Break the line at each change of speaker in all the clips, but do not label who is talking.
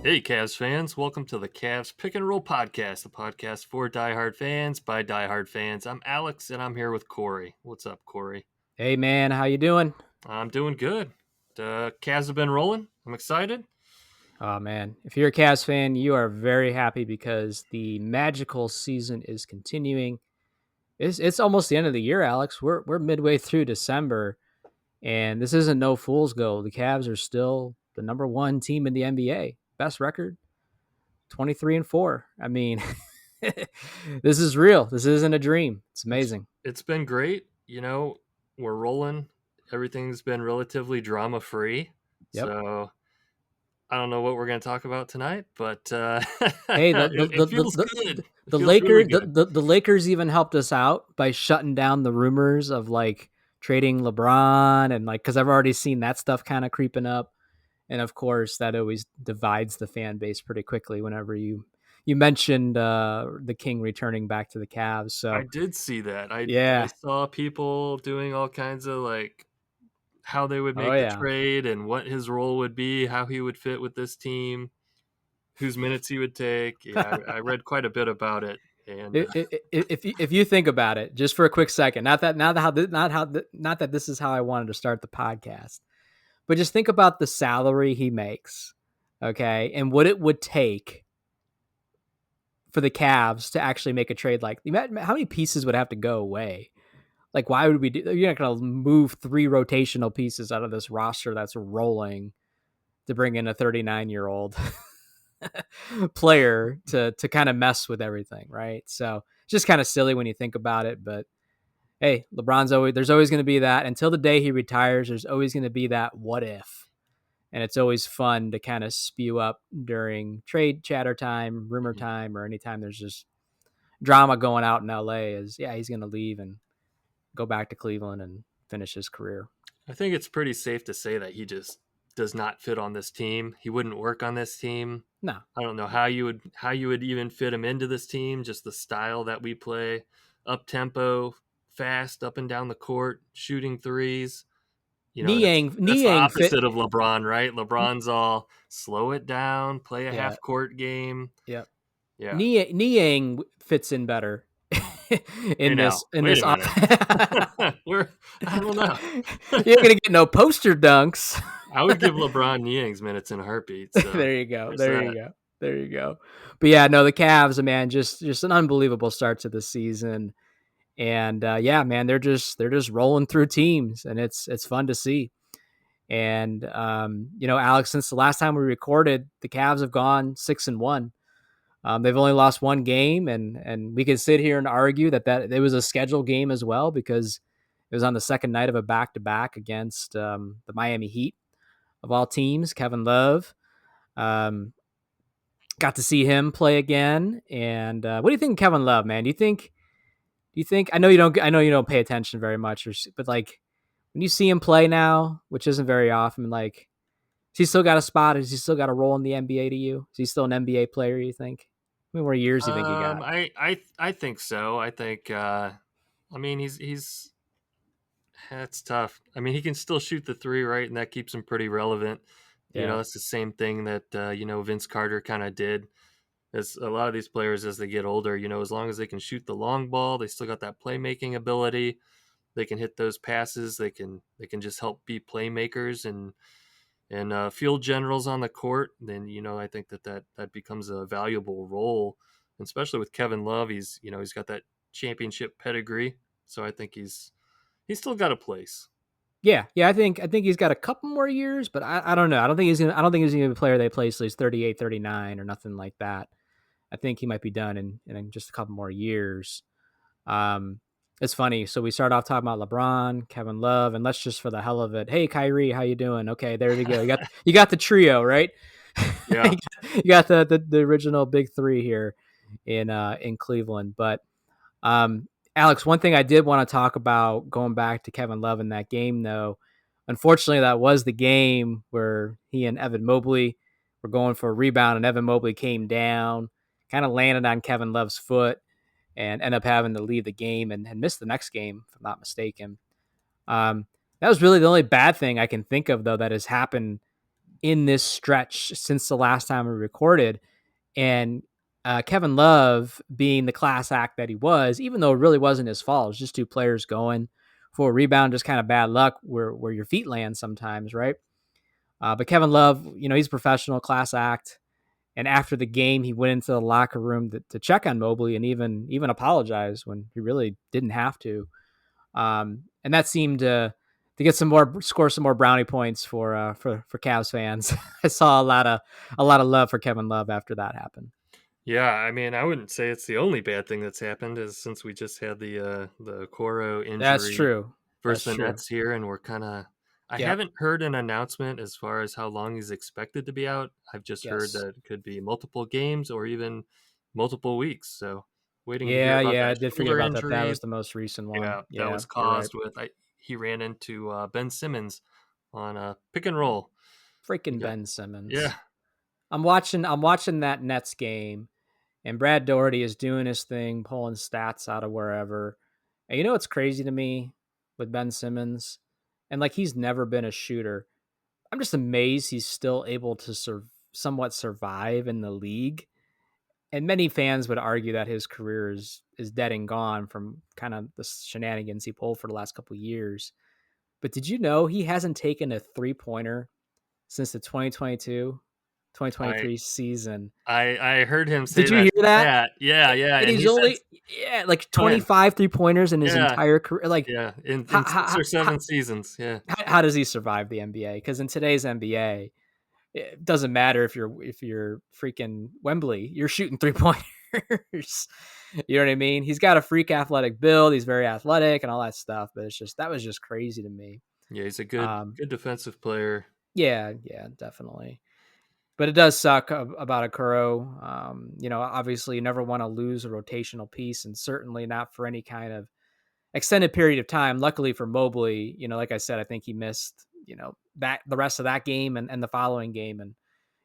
Hey, Cavs fans. Welcome to the Cavs Pick and Roll Podcast, a podcast for diehard fans by diehard fans. I'm Alex, and I'm here with Corey. What's up, Corey?
Hey man, how you doing?
I'm doing good. The Cavs have been rolling. I'm excited.
Oh man, if you're a Cavs fan, you are very happy because the magical season is continuing. It's almost the end of the year, Alex. We're midway through December, and this isn't no fool's gold. The Cavs are still the number one team in the NBA. Best record, 23-4. I mean, this is real. This isn't a dream. It's amazing.
It's been great. We're rolling. Everything's been relatively drama free.
Yep.
So I don't know what we're going to talk about tonight, but
Hey,
it feels good. It
the
feels really
Lakers
good.
the Lakers even helped us out by shutting down the rumors of like trading LeBron and like because I've already seen that stuff kind of creeping up, and of course that always divides the fan base pretty quickly whenever you mentioned the King returning back to the Cavs.
I
So
did see that. I
yeah,
saw people doing all kinds of like how they would
oh
make the
yeah.
trade and what his role would be, how he would fit with this team, whose minutes he would take. Yeah, I read quite a bit about it, and
If you think about it, just for a quick second, not that this is how I wanted to start the podcast, but just think about the salary he makes, okay, and what it would take for the Cavs to actually make a trade. Like, imagine how many pieces would have to go away. Like, why would we do? You're not going to move three rotational pieces out of this roster that's rolling to bring in a 39-year-old player to kind of mess with everything, right? So it's just kind of silly when you think about it. But hey, there's always going to be that until the day he retires. There's always going to be that what if, and it's always fun to kind of spew up during trade chatter time, rumor time, or anytime there's just drama going out in LA. Is yeah, he's going to leave and go back to Cleveland and finish his career.
I think it's pretty safe to say that he just does not fit on this team. He wouldn't work on this team.
No,
I don't know how you would even fit him into this team. Just the style that we play, up tempo, fast, up and down the court, shooting threes. That's the
Niang fit.
opposite of LeBron, right? LeBron's all slow it down, play a
Yeah,
half court game.
yeah.
Yeah,
Niang fits in better
hey
in
now,
this
wait a
off.
minute. I don't know.
You're gonna get no poster dunks.
I would give LeBron Niang's minutes in a heartbeat. So
There you go.
there's
There you
that.
go. There you go. But yeah, no, the Cavs, man, just an unbelievable start to the season. And yeah, man, they're just rolling through teams, and it's fun to see. And Alex, since the last time we recorded, the Cavs have gone 6-1. They've only lost one game, and we could sit here and argue that it was a scheduled game as well because it was on the second night of a back to back against the Miami Heat of all teams. Kevin Love um, got to see him play again. And what do you think of Kevin Love, man? Do you think? I know you don't. I know you don't pay attention very much, but like when you see him play now, which isn't very often, like has he still got a spot? Has he still got a role in the NBA to you? Is he still an NBA player? You think? How many more years do you think he got?
I think so. I think. I mean, he's that's tough. I mean, he can still shoot the three, right, and that keeps him pretty relevant.
Yeah.
That's the same thing that Vince Carter kind of did. As a lot of these players, as they get older, as long as they can shoot the long ball, they still got that playmaking ability. They can hit those passes. They can just help be playmakers and field generals on the court. Then I think that becomes a valuable role, and especially with Kevin Love. He's got that championship pedigree, so I think he's still got a place.
Yeah. I think he's got a couple more years, but I don't know. I don't think he's gonna be a player that plays till he's 38, 39 or nothing like that. I think he might be done in just a couple more years. Um, it's funny. So we start off talking about LeBron, Kevin Love, and let's just for the hell of it. Hey, Kyrie, how you doing? Okay, there we go. You got the trio, right?
Yeah.
You got the original big three here in Cleveland. But Alex, one thing I did want to talk about going back to Kevin Love in that game, though. Unfortunately, that was the game where he and Evan Mobley were going for a rebound, and Evan Mobley came down, kind of landed on Kevin Love's foot, and ended up having to leave the game and miss the next game, if I'm not mistaken. That was really the only bad thing I can think of, though, that has happened in this stretch since the last time we recorded. And Kevin Love being the class act that he was, even though it really wasn't his fault, it was just two players going for a rebound, just kind of bad luck where your feet land sometimes, right? But Kevin Love, he's a professional class act. And after the game, he went into the locker room to check on Mobley and even apologize when he really didn't have to. And that seemed to get score some more brownie points for Cavs fans. I saw a lot of love for Kevin Love after that happened.
Yeah, I mean, I wouldn't say it's the only bad thing that's happened, is since we just had the Coro
That's
injury
true.
versus
That's
the
true.
Nets here, and we're kind of. I
Yep.
haven't heard an announcement as far as how long he's expected to be out. I've just heard
Yes.
that it could be multiple games or even multiple weeks. So, waiting to hear
Yeah.
about
Yeah. I
that
did forget
shoulder
about that. That
injury.
was the most recent one.
Yeah, that
Yeah.
was
You're right.
caused with he ran into Ben Simmons on a pick and roll. He
Freaking
got
Ben
yeah,
Simmons. I'm watching that Nets game, and Brad Doherty is doing his thing, pulling stats out of wherever. And you know what's crazy to me with Ben Simmons? And like he's never been a shooter. I'm just amazed he's still able to somewhat survive in the league. And many fans would argue that his career is dead and gone from kind of the shenanigans he pulled for the last couple of years. But did you know he hasn't taken a three-pointer since the 2022-2023
I
season?
I heard him say
Did you
that
hear that?
stat. Yeah, yeah,
And
and
he's
he said,
only like
"Go ahead."
25 3-pointers in his
Yeah,
entire career. Like
yeah,
how
in six
how
or
how,
seven seasons. Yeah,
how does he survive the NBA? Because in today's NBA, it doesn't matter if you're freaking Wembley, you're shooting 3-pointers. You know what I mean? He's got a freak athletic build. He's very athletic and all that stuff. But that was just crazy to me.
yeah, he's a
Um,
good defensive player.
yeah, yeah, definitely. But it does suck about Okoro. Obviously, you never want to lose a rotational piece, and certainly not for any kind of extended period of time. Luckily for Mobley, like I said, I think he missed, that the rest of that game and the following game, and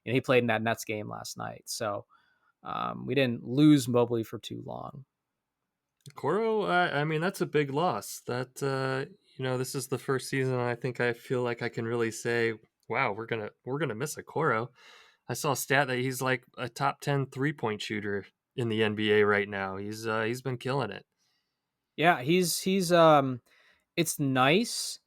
he played in that Nets game last night. So we didn't lose Mobley for too long.
Coro, I mean, that's a big loss. That this is the first season I think I feel like I can really say, wow, we're gonna miss a Coro. I saw a stat that he's like a top 10 3-point shooter in the NBA right now. He's been killing it.
Yeah, he's it's nice.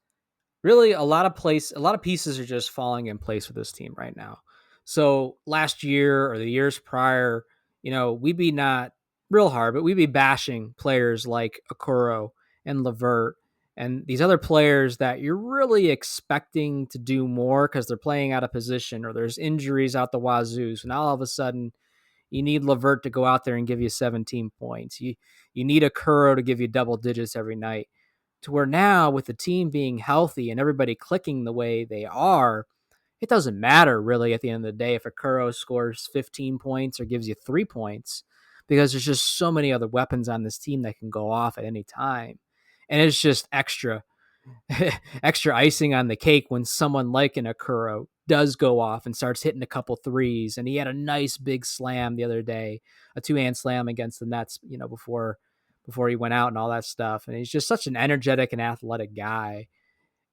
Really, a lot of pieces are just falling in place with this team right now. So last year or the years prior, we'd be not real hard, but we'd be bashing players like Okoro and Levert and these other players that you're really expecting to do more because they're playing out of position or there's injuries out the wazoo. So now all of a sudden you need Levert to go out there and give you 17 points. You need Okoro to give you double digits every night, to where now with the team being healthy and everybody clicking the way they are, it doesn't matter really at the end of the day if Okoro scores 15 points or gives you 3 points, because there's just so many other weapons on this team that can go off at any time. And it's just extra icing on the cake when someone like an Okoro does go off and starts hitting a couple threes. And he had a nice big slam the other day, a two-hand slam against the Nets, before he went out and all that stuff. And he's just such an energetic and athletic guy.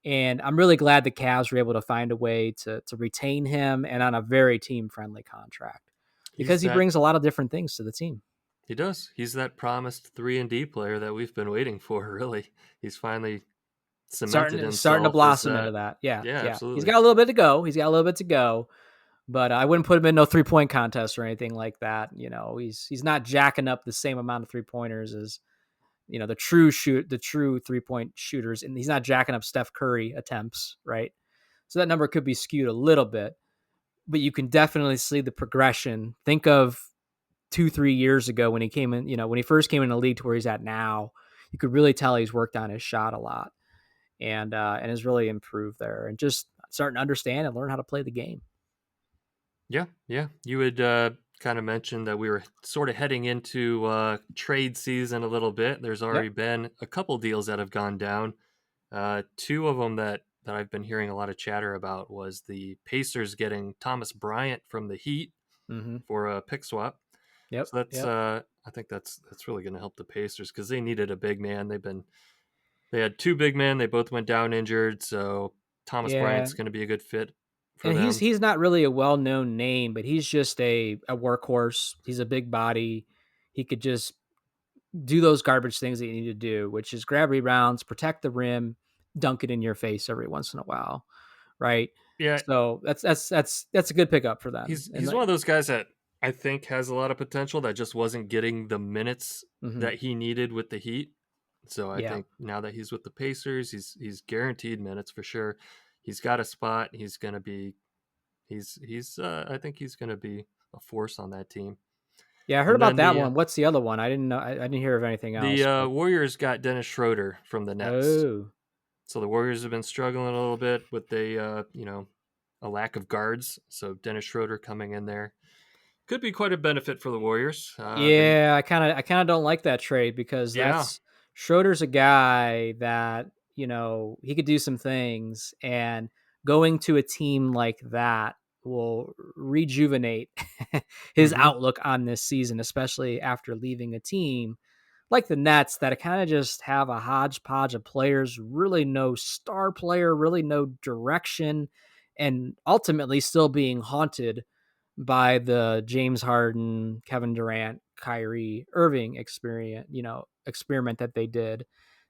And I'm really glad the Cavs were able to find a way to retain him and on a very team friendly contract,
He's
because he
that
brings a lot of different things to the team.
he does. He's that promised 3-and-D player that we've been waiting for, really. He's finally cemented
Starting to
himself as
blossom
that.
into that. Yeah,
Yeah,
yeah. He's
absolutely.
got a little bit to go. But I wouldn't put him in no 3-point contest or anything like that. He's not jacking up the same amount of 3-pointers as the true 3-point shooters, and he's not jacking up Steph Curry attempts, right? So that number could be skewed a little bit, but you can definitely see the progression. Think of 2-3 years ago when he came in, when he first came in the league to where he's at now. You could really tell he's worked on his shot a lot, and has really improved there, and just starting to understand and learn how to play the game.
Yeah, yeah. You had kind of mentioned that we were sort of heading into trade season a little bit. There's already
Yep.
been a couple deals that have gone down. Two of them that I've been hearing a lot of chatter about was the Pacers getting Thomas Bryant from the Heat
Mm-hmm.
for a pick swap.
Yep.
So that's
Yep.
I think that's really going to help the Pacers because they needed a big man. They had two big men. They both went down injured. So Thomas
Yeah.
Bryant's going to be a good fit. for
And he's
them.
he's not really a well-known name, but he's just a workhorse. He's a big body. He could just do those garbage things that you need to do, which is grab rebounds, protect the rim, dunk it in your face every once in a while, right?
Yeah,
So that's a good pickup for them. And
he's one of those guys that I think has a lot of potential that just wasn't getting the minutes
mhm,
that he needed with the Heat. So I
yeah,
think now that he's with the Pacers, he's guaranteed minutes for sure. He's got a spot. He's gonna be he's I think he's gonna be a force on that team.
yeah. I heard
And
about
then
that one. What's the other one? I didn't know. I didn't hear of anything
the
else. But
Warriors got Dennis Schroeder from the Nets.
oh,
So the Warriors have been struggling a little bit with a lack of guards. So Dennis Schroeder coming in there could be quite a benefit for the Warriors.
yeah, I kind of don't like that trade because
Yeah.
that's Schroeder's a guy that he could do some things, and going to a team like that will rejuvenate his
Hmm.
outlook on this season, especially after leaving a team like the Nets that kind of just have a hodgepodge of players, really no star player, really no direction, and ultimately still being haunted by the James Harden, Kevin Durant, Kyrie Irving experiment that they did.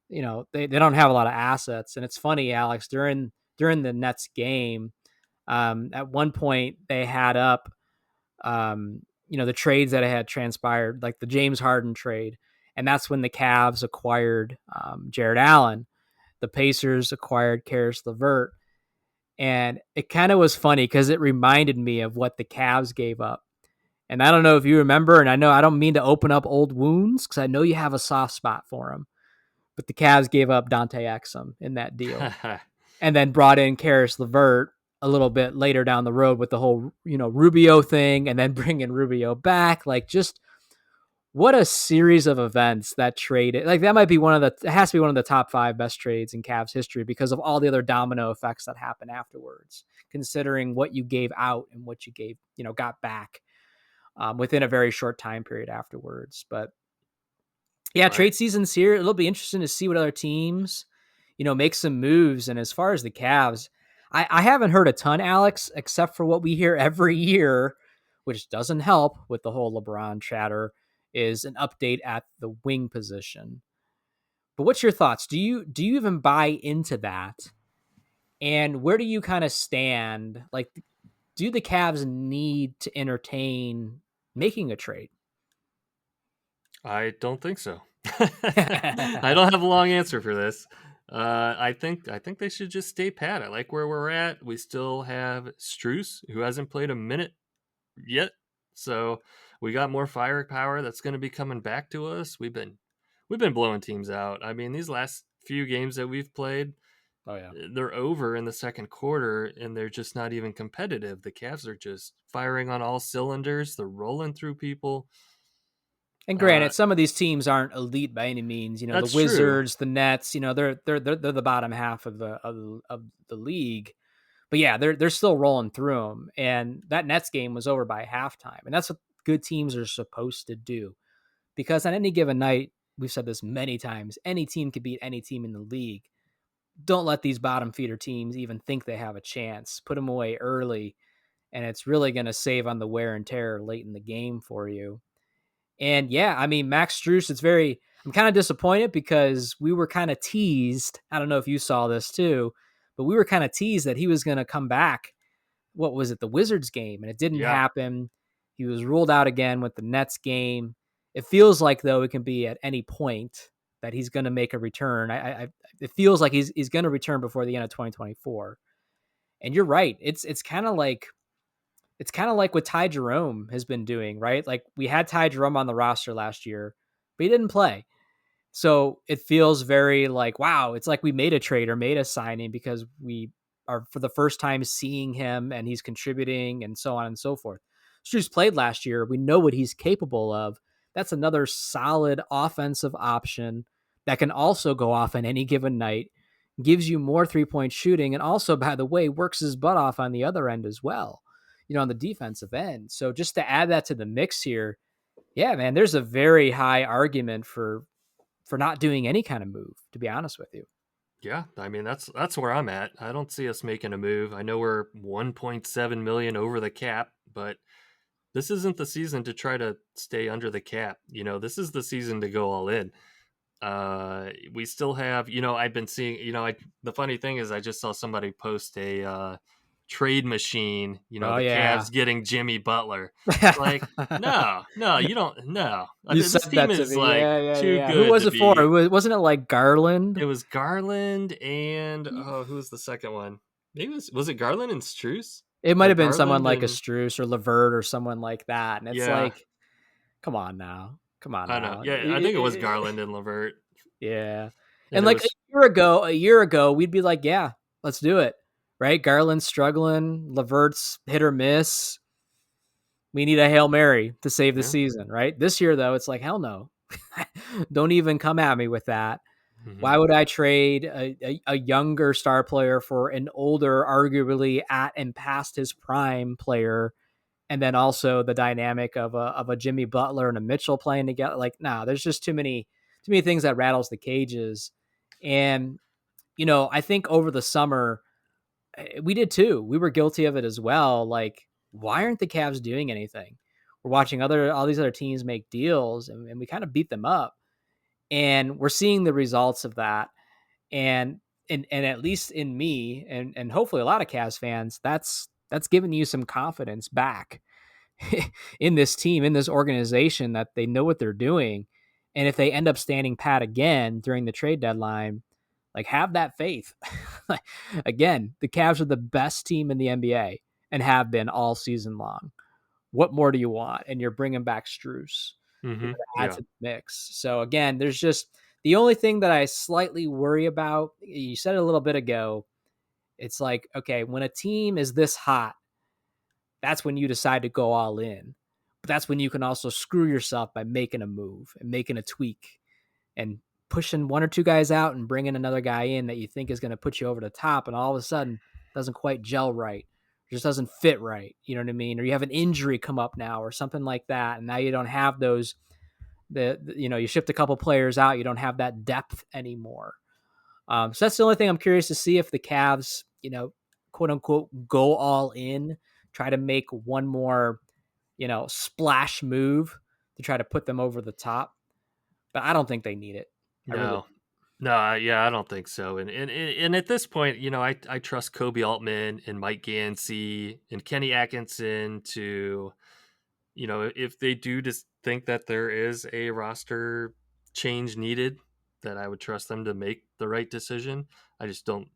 They don't have a lot of assets. And it's funny, Alex, during the Nets game, at one point they had up the trades that had transpired, like the James Harden trade. And that's when the Cavs acquired Jared Allen. The Pacers acquired Karis LeVert. And it kind of was funny because it reminded me of what the Cavs gave up. And I don't know if you remember, and I know I don't mean to open up old wounds because I know you have a soft spot for him, but the Cavs gave up Dante Exum in that deal and then brought in Karis LeVert a little bit later down the road with the whole, Rubio thing and then bringing Rubio back. Like, just what a series of events that trade. Like, that might be it has to be one of the top 5 best trades in Cavs history because of all the other domino effects that happen afterwards, considering what you gave out and what you got back within a very short time period afterwards. But yeah,
Right.
trade season's here. It'll be interesting to see what other teams, make some moves. And as far as the Cavs, I haven't heard a ton, Alex, except for what we hear every year, which doesn't help with the whole LeBron chatter, is an update at the wing position. But what's your thoughts? Do you even buy into that? And where do you kind of stand? Like, do the Cavs need to entertain making a trade?
I don't think so. I don't have a long answer for this. I think they should just stay pat. I like where we're at. We still have Struess, who hasn't played a minute yet, so we got more firepower that's going to be coming back to us. We've been blowing teams out. I mean, these last few games that we've played,
Oh yeah.
they're over in the second quarter, and they're just not even competitive. The Cavs are just firing on all cylinders. They're rolling through people.
And
Uh,
granted, some of these teams aren't elite by any means. The
that's true.
Wizards, the Nets, they're the bottom half of the league. But yeah, they're still rolling through them. And that Nets game was over by halftime, and that's what good teams are supposed to do. Because on any given night, we've said this many times, any team could beat any team in the league. Don't let these bottom feeder teams even think they have a chance. Put them away early, and it's really going to save on the wear and tear late in the game for you. And yeah, I mean, Max Strus, I'm kind of disappointed because we were kind of teased. I don't know if you saw this too, but we were kind of teased that he was going to come back. What was it, the Wizards game? And it didn't
Yeah.
happen. He was ruled out again with the Nets game. It feels like, though, it can be at any point that he's going to make a return. It feels like he's going to return before the end of 2024. And you're right. It's kind of like what Ty Jerome has been doing, right? Like, we had Ty Jerome on the roster last year, but he didn't play. So it feels very like, wow, it's like we made a trade or made a signing because we are for the first time seeing him and he's contributing and so on and so forth. Strus played last year. We know what he's capable of. That's another solid offensive option that can also go off on any given night, gives you more 3-point shooting, and also, by the way, works his butt off on the other end as well, on the defensive end. So just to add that to the mix here, yeah, man, there's a very high argument for not doing any kind of move, to be honest with you.
Yeah, I mean that's where I'm at. I don't see us making a move. I know we're 1.7 million over the cap, but this isn't the season to try to stay under the cap. This is the season to go all in. We still have, I've been seeing, the funny thing is I just saw somebody post a trade machine,
Oh
the
yeah.
Cavs getting Jimmy Butler. It's like, no, no, you don't, no.
You
This
said
team
that to
is
me.
like
Yeah, yeah,
too
yeah. Who
good
was
to
it for?
be.
Wasn't it like Garland?
It was Garland and, oh, who was the second one? Maybe was it Garland and Struess?
It might
Or
have been someone
Garland
like a
and,
Struess or Levert or someone like that. And it's
yeah,
like, come on now. Come on
I know.
now.
Yeah, I think it was Garland and Levert.
Yeah.
And
And
it
like
was,
a year ago, we'd be like, yeah, let's do it. Right? Garland's struggling, Levert's hit or miss. We need a Hail Mary to save the
yeah.
season, right? This year though, it's like, hell no. Don't even come at me with that.
Hmm.
Why would I trade a younger star player for an older, arguably at and past his prime player? And then also the dynamic of a Jimmy Butler and a Mitchell playing together. Like, no, there's just too many things that rattles the cages. And, I think over the summer, we did too. We were guilty of it as well. Like, why aren't the Cavs doing anything? We're watching all these other teams make deals and we kind of beat them up. And we're seeing the results of that. And and at least in me and hopefully a lot of Cavs fans, that's giving you some confidence back in this team, in this organization, that they know what they're doing. And if they end up standing pat again during the trade deadline, like, have that faith. Again, the Cavs are the best team in the NBA and have been all season long. What more do you want? And you're bringing back Struess,
Hmm.
to add
Yeah.
to the mix. So again, there's just the only thing that I slightly worry about. You said it a little bit ago. It's like, okay, when a team is this hot, that's when you decide to go all in. But that's when you can also screw yourself by making a move and making a tweak and pushing one or two guys out and bringing another guy in that you think is going to put you over the top. And all of a sudden, doesn't quite gel right. Just doesn't fit right. You know what I mean? Or you have an injury come up now or something like that. And now you don't have those, you shift a couple players out. You don't have that depth anymore. So that's the only thing I'm curious to see if the Cavs, quote unquote, go all in, try to make one more, splash move to try to put them over the top. But I don't think they need it. I really.
No, no, yeah, I don't think so. And at this point, I trust Kobe Altman and Mike Gansey and Kenny Atkinson to, if they do just think that there is a roster change needed, that I would trust them to make the right decision. I just don't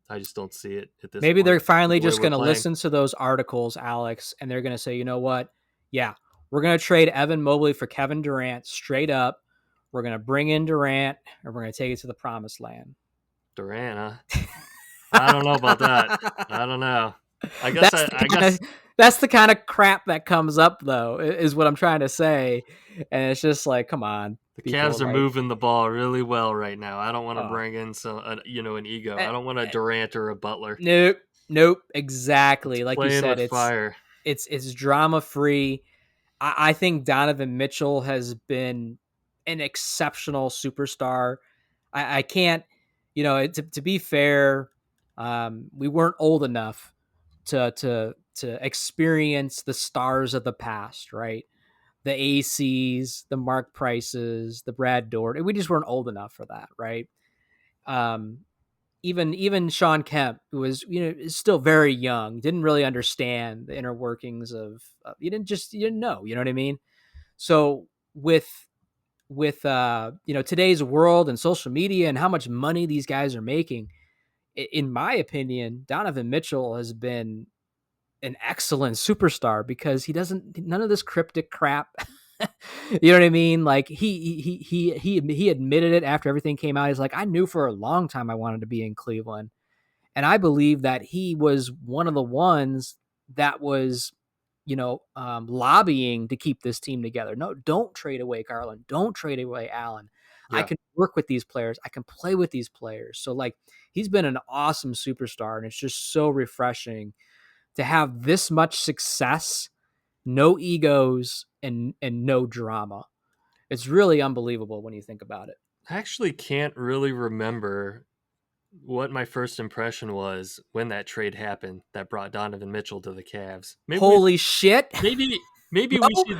see it at this
Maybe they're
point with
finally
the way
just
we're
going to
playing.
listen to those articles, Alex, and they're going to say, you know what? Yeah, we're going to trade Evan Mobley for Kevin Durant straight up. We're going to bring in Durant and we're going to take it to the promised land.
Durant, huh? I don't know about that. I don't know. I guess
that's
I,
the
I
kind of
guess
that's the kind of crap that comes up, though, is what I'm trying to say. And it's just like, come on,
the
people.
Cavs are
Like,
moving the ball really well right now. I don't want to
oh,
bring in an ego.
eh,
I don't want a
eh,
Durant or a Butler.
nope, nope,
It's
exactly. Like you
playing
said,
with
it's
fire.
it's it's drama free. I think Donovan Mitchell has been an exceptional superstar. I can't, to be fair, we weren't old enough to experience the stars of the past, right? The ACs, the Mark Prices, the Brad Dort. We just weren't old enough for that, right? Um, even Sean Kemp, who was is still very young, didn't really understand the inner workings of. You didn't know. You know what I mean? So with today's world and social media and how much money these guys are making, in my opinion, Donovan Mitchell has been an excellent superstar because he doesn't none of this cryptic crap. You know what I mean? Like he admitted it after everything came out. He's like, I knew for a long time I wanted to be in Cleveland, and I believe that he was one of the ones that was, lobbying to keep this team together. No, don't trade away Garland. Don't trade away Allen. I
Yeah.
can work with these players. I can play with these players. So like he's been an awesome superstar, and it's just so refreshing to have this much success, no egos, and no drama. It's really unbelievable when you think about it.
I actually can't really remember what my first impression was when that trade happened that brought Donovan Mitchell to the Cavs.
Holy shit.
Maybe we
Mo?
should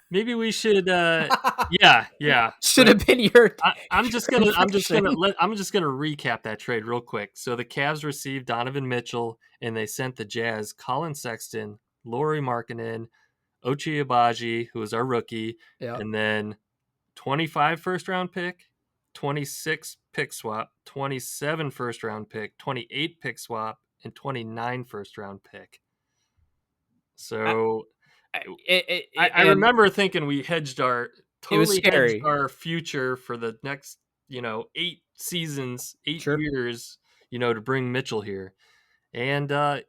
maybe we should yeah, yeah.
Should
But
have been your,
I'm just
your
gonna
impression.
I'm just gonna recap that trade real quick. So the Cavs received Donovan Mitchell, and they sent the Jazz Colin Sexton, Lauri Markkanen, Ochai Agbaji, who was our rookie,
Yeah.
and then 25 first round pick, 26 pick swap, 27 first round pick, 28 pick swap, and 29 first round pick.
I,
So I
and
remember thinking we
it was
totally hedged
scary.
our future for the next, 8 seasons, 8
Sure.
years, to bring Mitchell here. And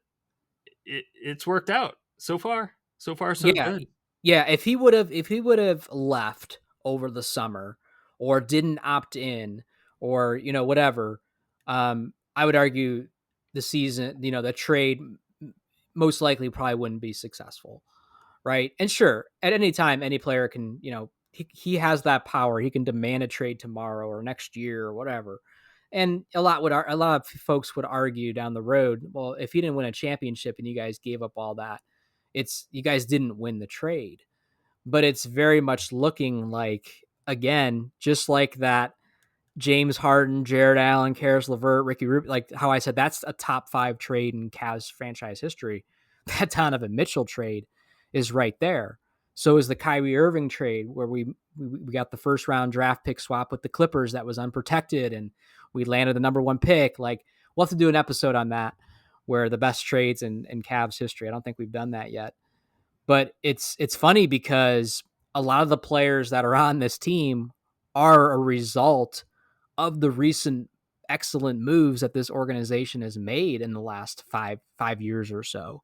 it's worked out so far. So far, so
Yeah.
good.
Yeah. If he would have left over the summer or didn't opt in or, whatever, I would argue the season, the trade most likely probably wouldn't be successful. Right. And sure, at any time, any player can, he has that power. He can demand a trade tomorrow or next year or whatever. And a lot of folks would argue down the road, well, if he didn't win a championship and you guys gave up all that, it's you guys didn't win the trade. But it's very much looking like, again, just like that James Harden, Jared Allen, Karis LeVert, Ricky Rubio, like how I said, that's a top 5 trade in Cavs franchise history. That Donovan Mitchell trade is right there. So is the Kyrie Irving trade where we got the first round draft pick swap with the Clippers that was unprotected and we landed the number 1 pick. Like we'll have to do an episode on that where the best trades in Cavs history. I don't think we've done that yet. But it's funny because a lot of the players that are on this team are a result of the recent excellent moves that this organization has made in the last five years or so,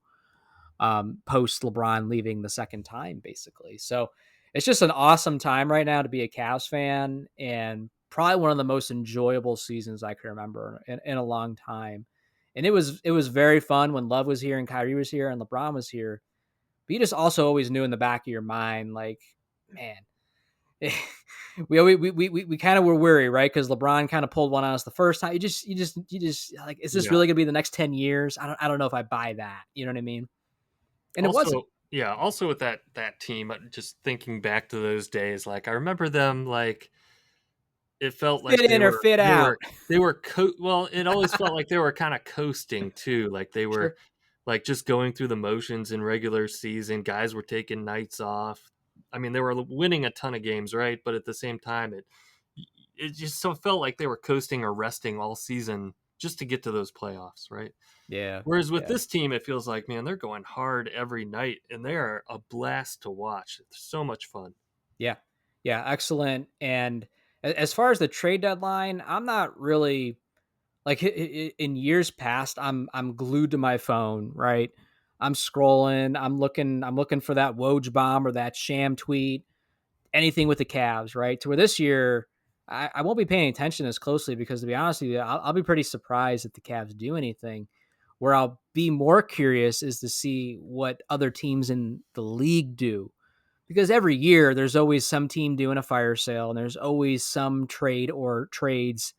post LeBron leaving the second time, basically. So it's just an awesome time right now to be a Cavs fan, and probably one of the most enjoyable seasons I can remember in a long time. And it was very fun when Love was here and Kyrie was here and LeBron was here. But you just also always knew in the back of your mind, like, man, we kind of were worried, right? Because LeBron kind of pulled one on us the first time. You just like, is this
Yeah.
really gonna be the next 10 years? I don't know if I buy that. You know what I mean? And it wasn't.
Also, yeah, also with that team, just thinking back to those days, like I remember them like it felt like
Fit in or fit out.
well, it always felt like they were kind of coasting too, like they were
Sure.
like just going through the motions in regular season. Guys were taking nights off. I mean, they were winning a ton of games, right? But at the same time, it just so felt like they were coasting or resting all season just to get to those playoffs, right?
Yeah.
Whereas with
Yeah.
this team, it feels like, man, they're going hard every night, and they are a blast to watch. It's so much fun.
Yeah. Yeah. Excellent. And as far as the trade deadline, I'm not really like in years past. I'm glued to my phone, right? I'm scrolling. I'm looking for that Woj bomb or that sham tweet, anything with the Cavs, right? To where this year, I won't be paying attention as closely because, to be honest with you, I'll be pretty surprised if the Cavs do anything. Where I'll be more curious is to see what other teams in the league do. Because every year there's always some team doing a fire sale and there's always some trade or trades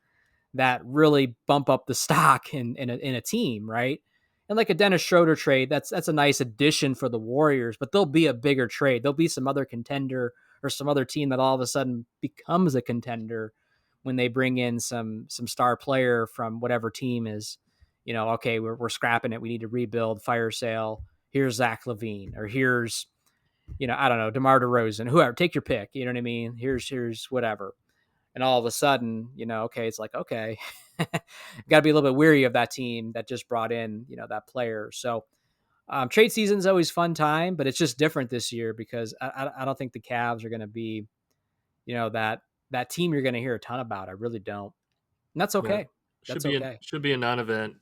that really bump up the stock in a team, right? And like a Dennis Schroeder trade, that's a nice addition for the Warriors, but there'll be a bigger trade. There'll be some other contender or some other team that all of a sudden becomes a contender when they bring in some star player from whatever team is, okay, we're scrapping it. We need to rebuild, fire sale. Here's Zach LaVine, or here's, I don't know, DeMar DeRozan, whoever, take your pick. You know what I mean? Here's whatever. And all of a sudden, okay, it's like, okay, got to be a little bit weary of that team that just brought in, that player. So trade season's always fun time, but it's just different this year because I don't think the Cavs are going to be, that team you're going to hear a ton about. I really don't. And that's
Yeah,
okay. That's okay.
should be a non-event.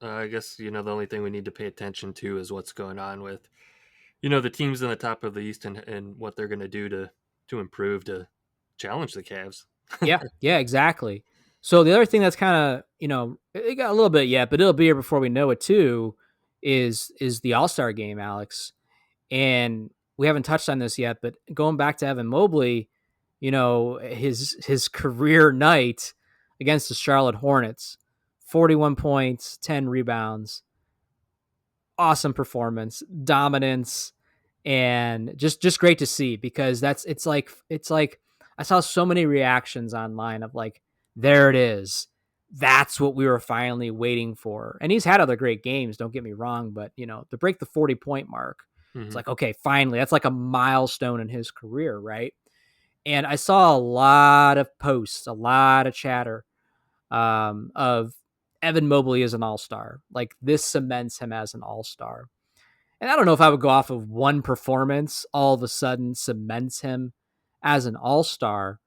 I guess the only thing we need to pay attention to is what's going on with the teams in the top of the East and what they're going to do to improve to challenge the Cavs.
Yeah. Yeah, exactly. So the other thing that's kind of, it got a little bit yet, but it'll be here before we know it too, is the All-Star game, Alex. And we haven't touched on this yet, but going back to Evan Mobley, his career night against the Charlotte Hornets, 41 points, 10 rebounds. Awesome performance, dominance, and just great to see because it's like I saw so many reactions online of like, there it is. That's what we were finally waiting for. And he's had other great games, don't get me wrong, but to break the 40-point mark, it's
Hmm.
like, okay, finally, that's like a milestone in his career, right? And I saw a lot of posts, a lot of chatter of Evan Mobley as an all-star. Like, this cements him as an all-star. And I don't know if I would go off of one performance all of a sudden cements him as an all-star,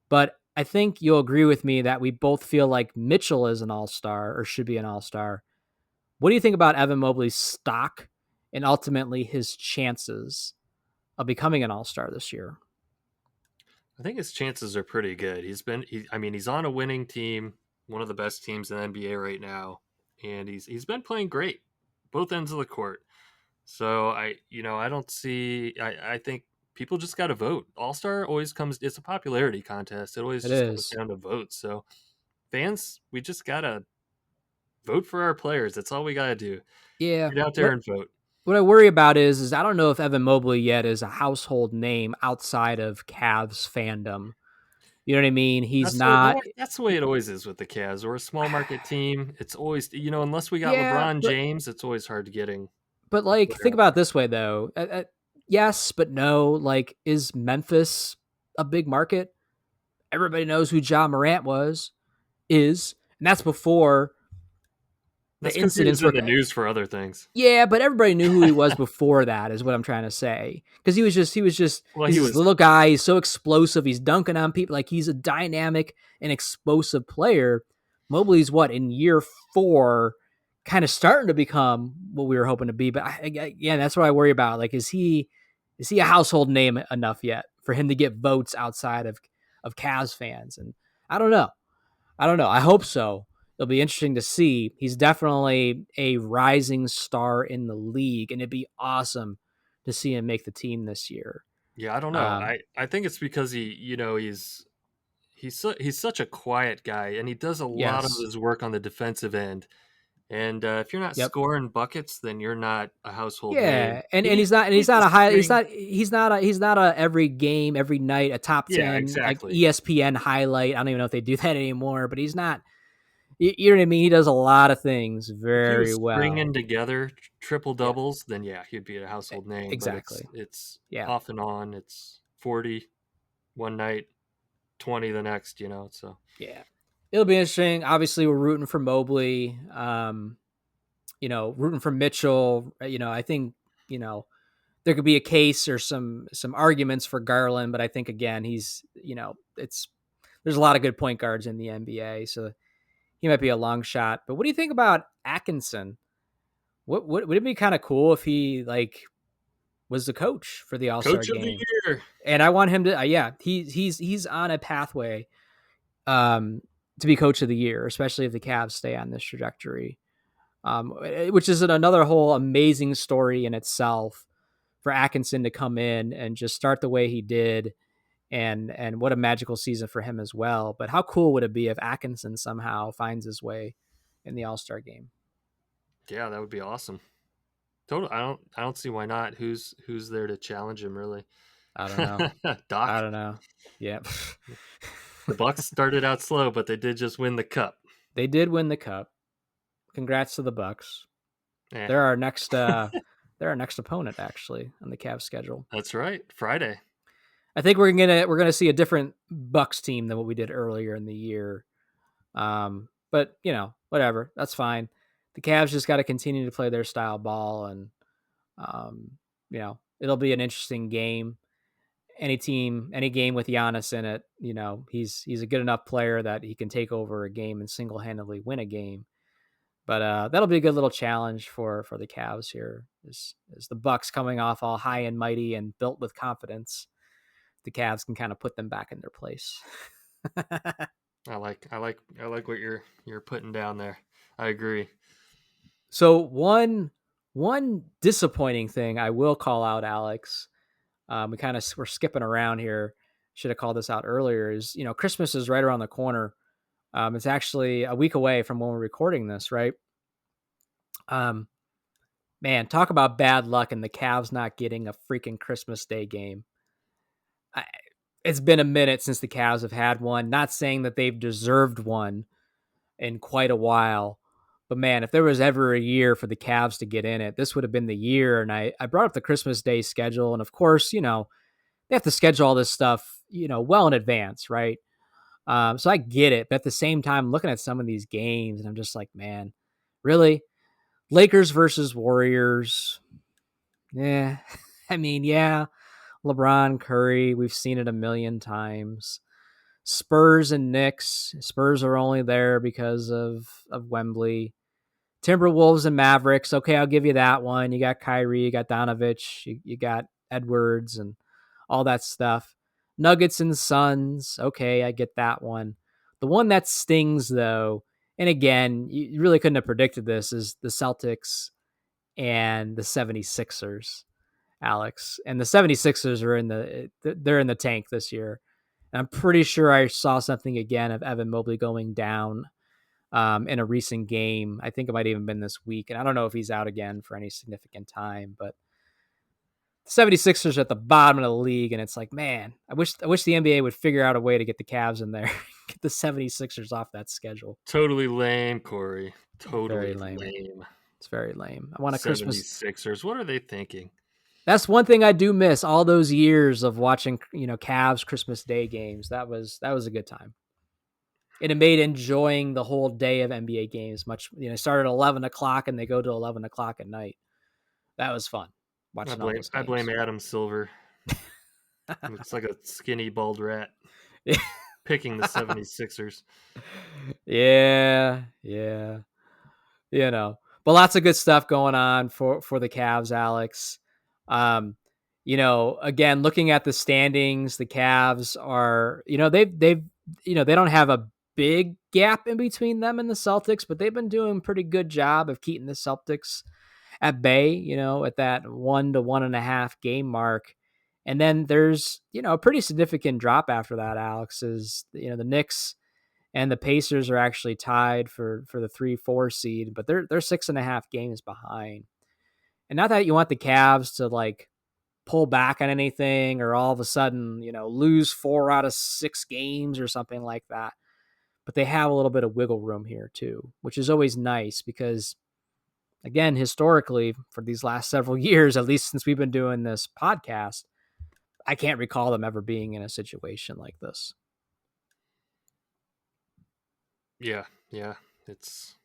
but I think you'll agree with me that we both feel like Mitchell is an all-star or should be an all-star. What do you think about Evan Mobley's stock and ultimately his chances of becoming an all-star this year?
I think his chances are pretty good. I mean, he's on a winning team, one of the best teams in the NBA right now, and he's been playing great, both ends of the court. So I don't see. I think people just got to vote. All Star always comes. It's a popularity contest. It always
It
just comes
is.
down to votes. So fans, we just gotta vote for our players. That's all we gotta do.
Yeah.
Get out there
What
and vote.
what I worry about is I don't know if Evan Mobley yet is a household name outside of Cavs fandom. You know what I mean? He's not.
That's the way it always is with the Cavs. We're a small market team. It's always unless we got
Yeah,
LeBron
but
James, it's always hard getting
like
player
think
out
about it
there.
this way though. Yes, but no. Like, is Memphis a big market? Everybody knows who John Morant is, and that's before
That's
the
because he was
incidents
in
were.
the news for other things.
Yeah, but everybody knew who he was before that, is what I'm trying to say. Because
Well,
he's
he
this
was.
little guy. He's so explosive. He's dunking on people. Like, he's a dynamic and explosive player. Mobley's what, in year 4, kind of starting to become what we were hoping to be. But yeah, that's what I worry about. Like, is he a household name enough yet for him to get votes outside of Cavs fans? And I don't know. I don't know. I hope so. It'll be interesting to see. He's definitely a rising star in the league, and it'd be awesome to see him make the team this year.
Yeah, I don't know.
Um,
I think it's because he's such a quiet guy, and he does a lot of
yes.
his work on the defensive end. And if you're not
Yep.
scoring buckets, then you're not a household name.
Yeah, and
He
he's
needs to
not a high
string.
he's not a every game every night a top
Yeah,
10 like
exactly.
ESPN highlight. I don't even know if they do that anymore, but he's not. You know what I mean? He does a lot of things
If he
very
was
well.
stringing together triple
Yeah,
doubles, then yeah, he'd be a household name. But it's
exactly.
it's
Yeah.
off and on. It's 40 one night, 20 the next. So
Yeah. It'll be interesting. Obviously, we're rooting for Mobley. Rooting for Mitchell. I think, you know, there could be a case or some arguments for Garland, but I think again, it's there's a lot of good point guards in the NBA, so he might be a long shot. But what do you think about Atkinson? What would it be kind of cool if he like was the coach for the All Star
coach of the
game?
year.
And I want him to, yeah, he's on a pathway um, to be coach of the year, especially if the Cavs stay on this trajectory, which is another whole amazing story in itself for Atkinson to come in and just start the way he did. And what a magical season for him as well. But how cool would it be if Atkinson somehow finds his way in the All-Star game?
Yeah, that would be awesome. Total. I don't see why not. Who's there to challenge him really?
I don't know. I
Doc.
don't know. Yeah.
The Bucks started out slow, but they did just win the cup.
They did win the cup. Congrats to the Bucks.
Eh,
They're our next they're our next opponent actually on the Cavs schedule.
that's right. Friday.
I think we're gonna see a different Bucks team than what we did earlier in the year. But whatever, that's fine. The Cavs just got to continue to play their style ball, and it'll be an interesting game. Any team, any game with Giannis in it, he's a good enough player that he can take over a game and single handedly win a game. But that'll be a good little challenge for the Cavs here. Is the Bucks coming off all high and mighty and built with confidence? The Cavs can kind of put them back in their place.
I like what you're putting down there. I agree.
So one disappointing thing I will call out, Alex. We're skipping around here. Should have called this out earlier. Is Christmas is right around the corner. It's actually a week away from when we're recording this, right? Um, Man, talk about bad luck and the Cavs not getting a freaking Christmas Day game. I, it's been a minute since the Cavs have had one. Not saying that they've deserved one in quite a while, but man, if there was ever a year for the Cavs to get in it, this would have been the year. And I brought up the Christmas Day schedule, and of course, they have to schedule all this stuff, well in advance, right? So I get it, but at the same time, looking at some of these games, and I'm just like, man, really? Lakers versus Warriors. Yeah. I mean, yeah, LeBron, Curry, we've seen it a million times. Spurs and Knicks. Spurs are only there because of Wembley. Timberwolves and Mavericks. Okay, I'll give you that one. You got Kyrie, you got Donovich, you got Edwards and all that stuff. Nuggets and Suns. Okay, I get that one. The one that stings though, and again, you really couldn't have predicted this, is the Celtics and the 76ers, Alex. And the 76ers are they're in the tank this year. And I'm pretty sure I saw something again of Evan Mobley going down in a recent game. I think it might even been this week. And I don't know if he's out again for any significant time, but the 76ers are at the bottom of the league. And it's like, man, I wish the NBA would figure out a way to get the Cavs in there, get the 76ers off that schedule.
Totally lame, Corey.
Very
Totally
lame.
lame.
It's very lame. I want a Christmas.
76ers. What are they thinking?
That's one thing I do miss. All those years of watching, Cavs Christmas Day games. That was a good time. And it made enjoying the whole day of NBA games much. Start at 11 o'clock and they go to 11 o'clock at night. That was fun
I
watching all
blame
those
I blame
games.
Adam Silver. Looks like a skinny bald rat picking the 76ers.
Yeah, yeah. But lots of good stuff going on for the Cavs, Alex. Um, again, looking at the standings, the Cavs are, they don't have a big gap in between them and the Celtics, but they've been doing a pretty good job of keeping the Celtics at bay, at that 1 to 1.5 game mark. And then there's, a pretty significant drop after that, Alex, is, the Knicks and the Pacers are actually tied for the 3-4 seed, but they're 6.5 games behind. And not that you want the Cavs to like pull back on anything or all of a sudden, lose 4 out of 6 games or something like that. But they have a little bit of wiggle room here too, which is always nice because, again, historically, for these last several years, at least since we've been doing this podcast, I can't recall them ever being in a situation like this.
Yeah, yeah. It's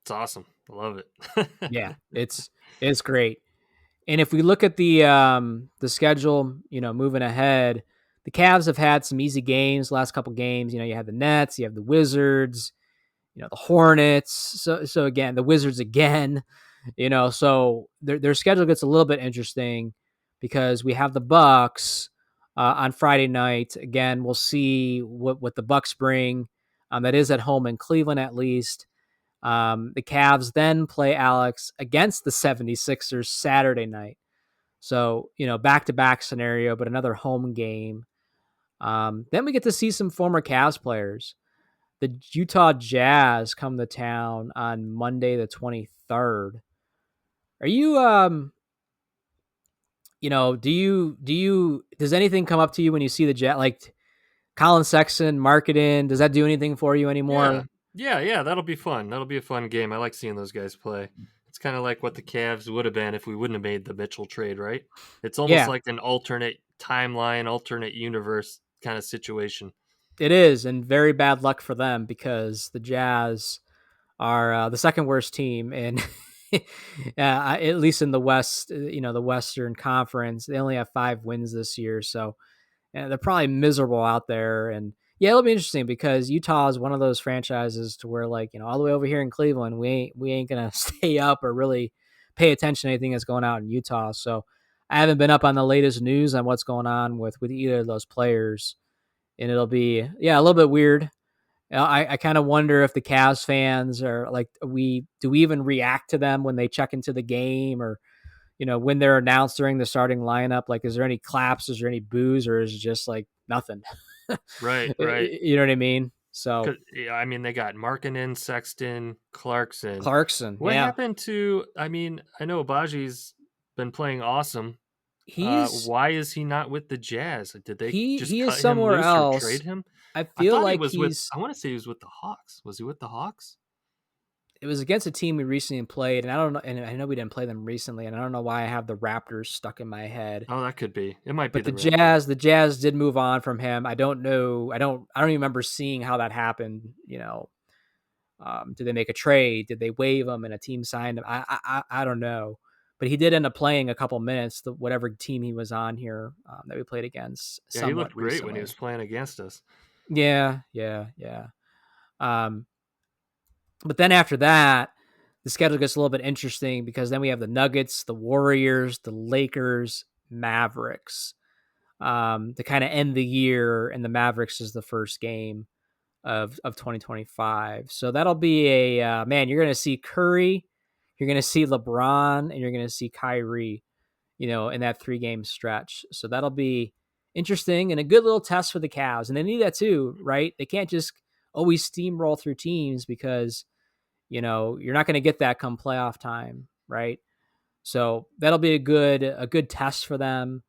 awesome. I love it.
Yeah, it's great. And if we look at the schedule, moving ahead, the Cavs have had some easy games last couple games. You have the Nets, you have the Wizards, the Hornets. So again, the Wizards again. So their schedule gets a little bit interesting because we have the Bucks on Friday night. Again, we'll see what the Bucks bring. That is at home in Cleveland, at least. The Cavs then play, Alex, against the 76ers Saturday night. So, back-to-back scenario, but another home game. Then we get to see some former Cavs players. The Utah Jazz come to town on Monday the 23rd. Are you does anything come up to you when you see the Jazz, like Colin Sexton, Marketing? Does that do anything for you
Yeah.
anymore?
Yeah, that'll be fun. That'll be a fun game. I like seeing those guys play. It's kind of like what the Cavs would have been if we wouldn't have made the Mitchell trade, right? It's almost
Yeah,
like an alternate timeline, alternate universe kind of situation.
it is, and very bad luck for them because the Jazz are the second worst team in, at least in the West. The Western Conference. They only have 5 wins this year, so they're probably miserable out there. And yeah, it'll be interesting because Utah is one of those franchises to where, like, all the way over here in Cleveland, we ain't gonna stay up or really pay attention to anything that's going out in Utah. So I haven't been up on the latest news on what's going on with either of those players, and it'll be a little bit weird. I kind of wonder if the Cavs fans are like, do we even react to them when they check into the game, or when they're announced during the starting lineup? Like, is there any claps? Is there any boos, or is it just like nothing?
Right, right.
You know what I mean? So
Yeah, I mean, they got Markkanen, Sexton, Clarkson.
Clarkson,
What
yeah,
happened to? I mean, I know Abaji's been playing awesome.
he's
Why is he not with the Jazz? Did they just
he is
cut him
somewhere
loose or
else.
trade him?
I
I
feel
thought he
like
was with.
he's
I want to say he was with the Hawks. Was he with the Hawks?
it was against a team we recently played, and I don't know, and I know we didn't play them recently, and I don't know why I have the Raptors stuck in my head.
Oh, that could be. It might be
But
the Raptors.
The Jazz did move on from him. I don't know. I don't even remember seeing how that happened. Did they make a trade? Did they waive him and a team signed him? I don't know. But he did end up playing a couple minutes, whatever team he was on here that we played against
Yeah, he
somewhat
looked great when he
recently.
was playing against us.
Yeah, yeah, yeah. Um, but then after that, the schedule gets a little bit interesting because then we have the Nuggets, the Warriors, the Lakers, Mavericks to kind of end the year, and the Mavericks is the first game of 2025. So that'll be a man. You're going to see Curry, you're going to see LeBron, and you're going to see Kyrie. In that 3-game stretch. So that'll be interesting and a good little test for the Cavs. And they need that too, right? They can't just always steamroll through teams because you're not going to get that come playoff time, right? So that'll be a good test for them,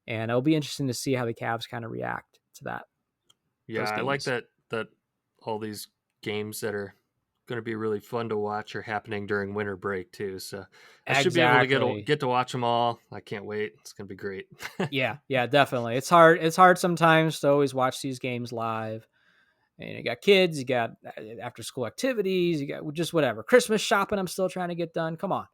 and it'll be interesting to see how the Cavs kind of react to
Yeah,
those
I like
games.
that all these games that are going to be really fun to watch are happening during winter break too. So I should be able to
Exactly.
get to watch them all. I can't wait. It's going to be great.
Yeah, yeah, definitely. It's hard. It's hard sometimes to always watch these games live. And you got kids, you got after school activities, you got just whatever. Christmas shopping, I'm still trying to get done. Come on.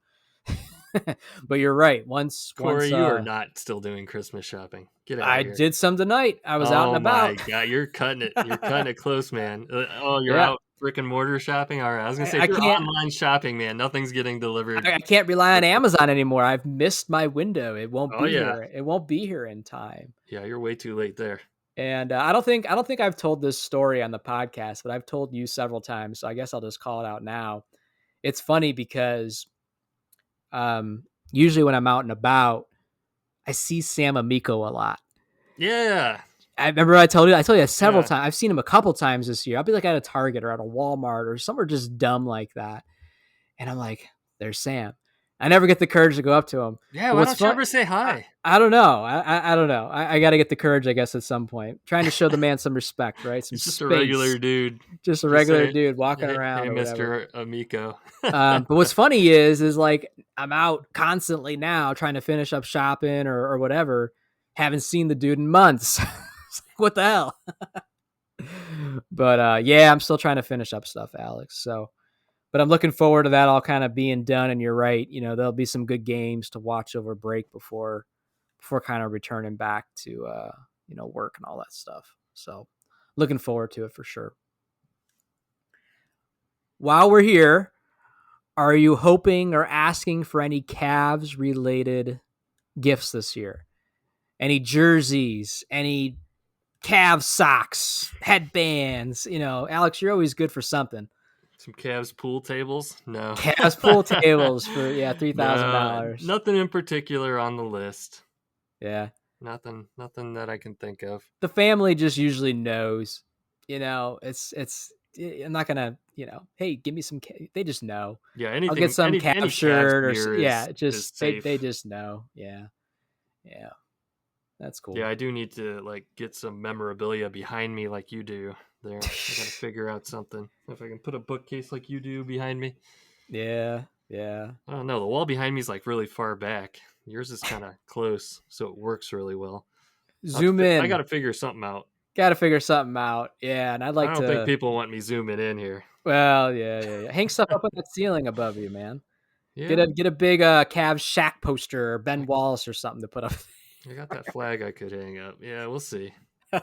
But you're right. Once
Corey, you are not still doing Christmas shopping. Get out of
I
here.
did some tonight. I was out and
Oh my
about.
god, you're cutting it. You're cutting it close, man. Oh, you're
Yeah.
out brick and mortar shopping. All right, I was gonna say
I
if you're
can't
online shopping, man, nothing's getting delivered
I can't rely on
quickly.
Amazon anymore. I've missed my window. It won't
Oh
be
yeah,
here. It won't be here in time.
yeah, you're way too late there.
And I don't think I've told this story on the podcast, but I've told you several times. So I guess I'll just call it out now. It's funny because usually when I'm out and about, I see Sam Amico a lot.
Yeah,
I remember I told you that several
yeah.
times. I've seen him a couple times this year. I'll be like at a Target or at a Walmart or somewhere just dumb like that. And I'm like, there's Sam. I never get the courage to go up to him.
Yeah,
But
why
what's
don't you
fun?
ever say hi?
I don't know. I don't know. I got to get the courage, I guess, at some point. Trying to show the man some respect, right? Some
He's just a regular
space.
dude.
Just a
Just
regular
say,
dude walking
hey,
around or whatever.
Mr. Amico.
But what's funny is like I'm out constantly now trying to finish up shopping or whatever. Haven't seen the dude in months. What the hell? But yeah, I'm still trying to finish up stuff, Alex. So, but I'm looking forward to that all kind of being done. And you're right, there'll be some good games to watch over break before kind of returning back to work and all that stuff. So, looking forward to it for sure. While we're here, are you hoping or asking for any Cavs related gifts this year? Any jerseys? Any Cavs socks, headbands? Alex, you're always good for something.
Some Cavs pool tables? No.
Cavs pool tables for
No,
$3,000.
nothing in particular on the list.
Yeah,
Nothing that I can think of.
the family just usually knows. It's. I'm not gonna. Hey, give me some. They just know.
Yeah,
I'll get
anything
some
any
Cavs
Cavs
shirt or
gear
yeah.
is
Just they
safe.
just know. Yeah, yeah. That's
Yeah,
cool.
I do need to like get some memorabilia behind me like you do there. I gotta figure out something. If I can put a bookcase like you do behind me.
Yeah, yeah.
I don't know. The wall behind me is like really far back. Yours is kind of close, so it works really well.
Zoom
I
in.
gotta figure something out.
Got to figure something out. Yeah, and I'd
I
like
don't think
to.
people want me zooming in here.
Well, yeah, yeah, yeah. Hang stuff up on that ceiling above you, man. Get
Yeah,
a big Cavs Shaq poster or Ben Wallace or something to put up.
I got that flag I could hang up. Yeah, we'll see.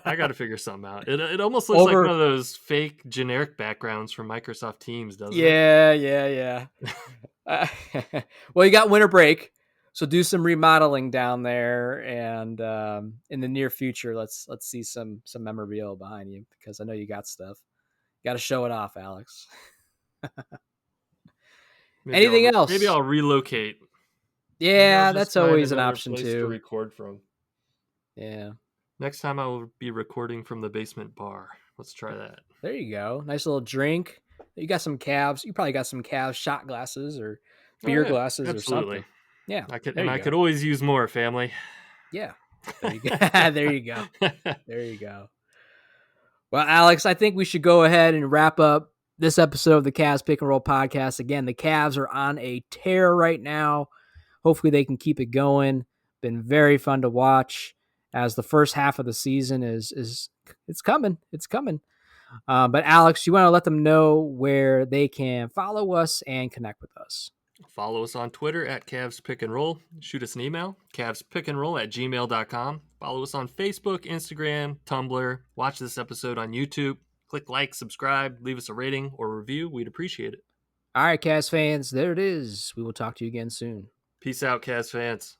I got to figure something out. It almost looks like one
Over.
of those fake generic backgrounds from Microsoft Teams, doesn't it?
Yeah, yeah, yeah. Uh, well, you got winter break, so do some remodeling down there, and in the near future, let's see some memorabilia behind you because I know you got stuff. Got to show it off, Alex. Anything
Maybe
else?
I'll relocate. Maybe I'll
Yeah,
just
that's
find
always an
another
option
place to
too.
record from.
Yeah.
Next time I will be recording from the basement bar. Let's try that.
There you go. Nice little drink. You got some Cavs. You probably got some Cavs shot glasses or
Oh
beer
yeah,
glasses or something.
absolutely.
Yeah.
I could
There
and
you
I
go.
could always use more, family.
Yeah. There you go. There you go. There you go. Well, Alex, I think we should go ahead and wrap up this episode of the Cavs Pick and Roll podcast. Again, the Cavs are on a tear right now. Hopefully they can keep it going. Been very fun to watch as the first half of the season is it's coming. It's coming. But Alex, you want to let them know where they can follow us and connect with us.
Follow us on Twitter at Cavs Pick and Roll. Shoot us an email, cavspickandroll@gmail.com. Follow us on Facebook, Instagram, Tumblr. Watch this episode on YouTube. Click like, subscribe, leave us a rating or review. We'd appreciate it.
All right, Cavs fans, there it is. We will talk to you again soon.
Peace out, Cavs fans.